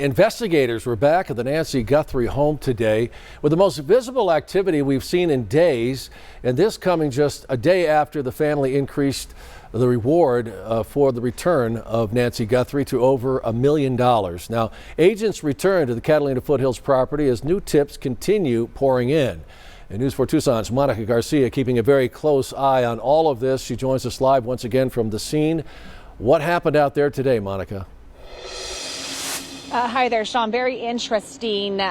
Investigators were back at the Nancy Guthrie home today with the most visible activity we've seen in days, and this coming just a day after the family increased the reward for the return of Nancy Guthrie to over $1 million. Now, agents return to the Catalina Foothills property as new tips continue pouring in. And News 4 Tucson's Monica Garcia keeping a very close eye on all of this. She joins us live once again from the scene. What happened out there today, Monica? Hi there, Sean. Very interesting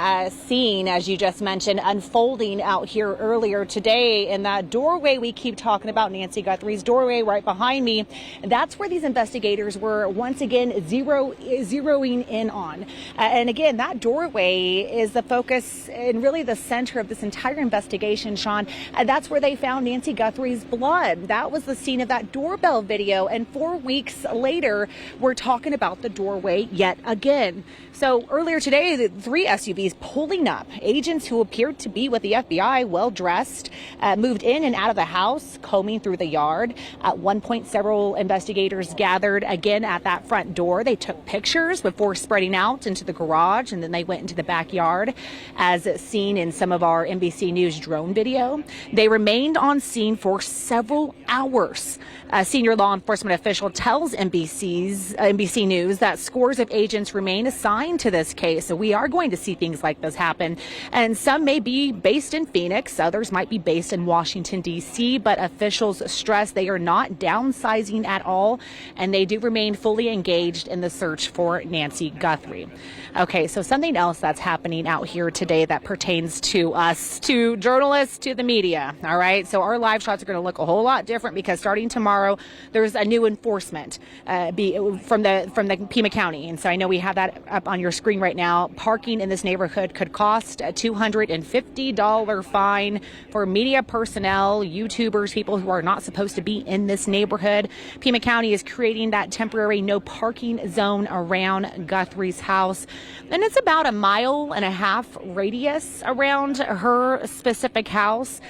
scene, as you just mentioned, unfolding out here earlier today in that doorway we keep talking about, Nancy Guthrie's doorway right behind me. That's where these investigators were once again zeroing in on. And again, that doorway is the focus and really the center of this entire investigation, Sean. That's where they found Nancy Guthrie's blood. That was the scene of that doorbell video. And 4 weeks later, we're talking about the doorway yet again. So earlier today, the 3 SUVs pulling up. Agents who appeared to be with the FBI, well dressed, moved in and out of the house, combing through the yard. At one point, several investigators gathered again at that front door. They took pictures before spreading out into the garage, and then they went into the backyard, as seen in some of our NBC News drone video. They remained on scene for several hours. A senior law enforcement official tells NBC News that scores of agents remain assigned to this case. So we are going to see things like this happen. And some may be based in Phoenix, others might be based in Washington, D.C., but officials stress they are not downsizing at all, and they do remain fully engaged in the search for Nancy Guthrie. Okay, so something else that's happening out here today that pertains to us, to journalists, to the media. All right, so our live shots are going to look a whole lot different because starting tomorrow, there's a new enforcement from the Pima County. And so I know we have that up on your screen right now. Parking in this neighborhood could cost a $250 fine for media personnel, YouTubers, people who are not supposed to be in this neighborhood. Pima County is creating that temporary no parking zone around Guthrie's house. And it's about 1.5 miles radius around her specific house.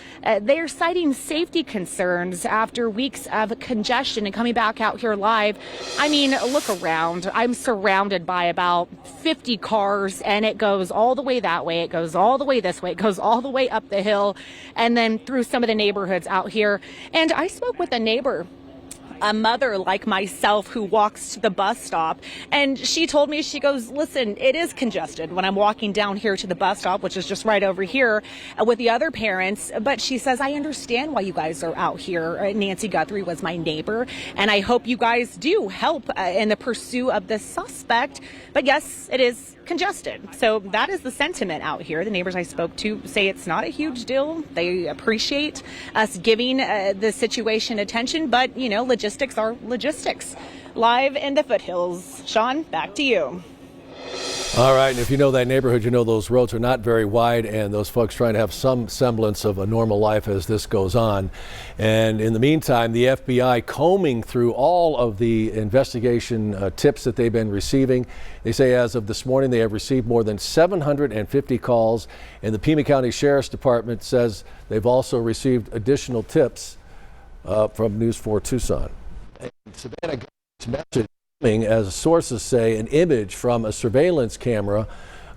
They're citing safety concerns after weeks of congestion. And coming back out here live, I mean, look around. I'm surrounded by about 50 cars, and it goes all the way that way. It goes all the way this way. It goes all the way up the hill and then through some of the neighborhoods out here. And I spoke with a neighbor, a mother like myself, who walks to the bus stop, and she told me, she goes, listen, it is congested when I'm walking down here to the bus stop, which is just right over here with the other parents. But she says, I understand why you guys are out here. Nancy Guthrie was my neighbor, and I hope you guys do help in the pursuit of the suspect. But yes, it is congested. So that is the sentiment out here. The neighbors I spoke to say it's not a huge deal. They appreciate us giving the situation attention, but you know, logistics are logistics. Live in the foothills. Sean, back to you. All right, and if you know that neighborhood, you know those roads are not very wide, and those folks trying to have some semblance of a normal life as this goes on. And in the meantime, the FBI combing through all of the investigation tips that they've been receiving. They say as of this morning, they have received more than 750 calls, and the Pima County Sheriff's Department says they've also received additional tips from News 4 Tucson. And Savannah Guth's message, as sources say, an image from a surveillance camera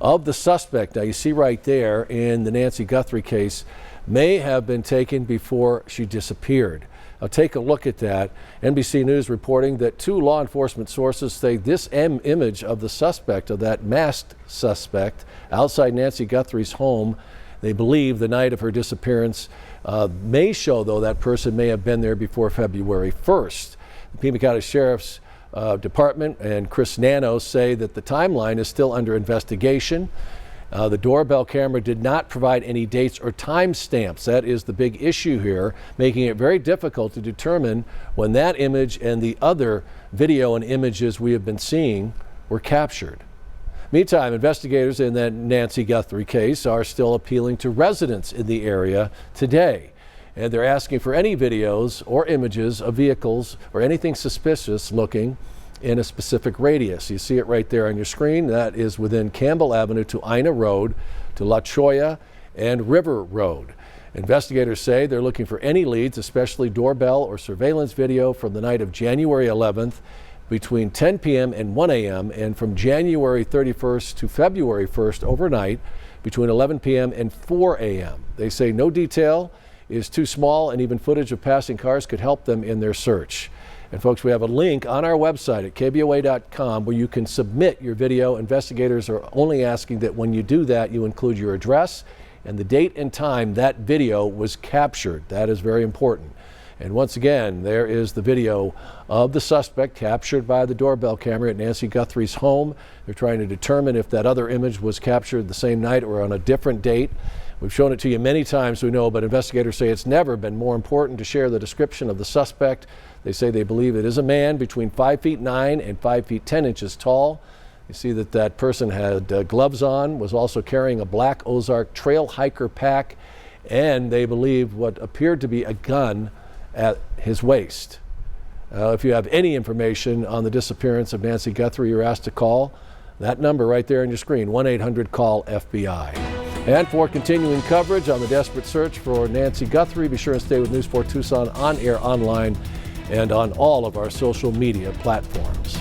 of the suspect. Now you see right there in the Nancy Guthrie case may have been taken before she disappeared. Now take a look at that. NBC News reporting that 2 law enforcement sources say this image of the suspect, of that masked suspect outside Nancy Guthrie's home, they believe the night of her disappearance, may show though that person may have been there before February 1st. The Pima County Sheriff's Department and Chris Nano say that the timeline is still under investigation. The doorbell camera did not provide any dates or time stamps. That is the big issue here, making it very difficult to determine when that image and the other video and images we have been seeing were captured. Meantime, investigators in that Nancy Guthrie case are still appealing to residents in the area today. And they're asking for any videos or images of vehicles or anything suspicious looking in a specific radius. You see it right there on your screen. That is within Campbell Avenue to Ina Road, to La Cholla and River Road. Investigators say they're looking for any leads, especially doorbell or surveillance video from the night of January 11th between 10 p.m. and 1 a.m. and from January 31st to February 1st overnight between 11 p.m. and 4 a.m. They say no detail is too small, and even footage of passing cars could help them in their search. And folks, we have a link on our website at KVOA.com where you can submit your video. Investigators are only asking that when you do that, you include your address and the date and time that video was captured. That is very important. And once again, there is the video of the suspect captured by the doorbell camera at Nancy Guthrie's home. They're trying to determine if that other image was captured the same night or on a different date. We've shown it to you many times, we know, but investigators say it's never been more important to share the description of the suspect. They say they believe it is a man between 5'9" and 5'10" tall. You see that that person had gloves on, was also carrying a black Ozark trail hiker pack, and they believe what appeared to be a gun at his waist. If you have any information on the disappearance of Nancy Guthrie, you're asked to call that number right there on your screen, 1-800-CALL-FBI. And for continuing coverage on the desperate search for Nancy Guthrie, be sure and stay with News 4 Tucson on air, online, and on all of our social media platforms.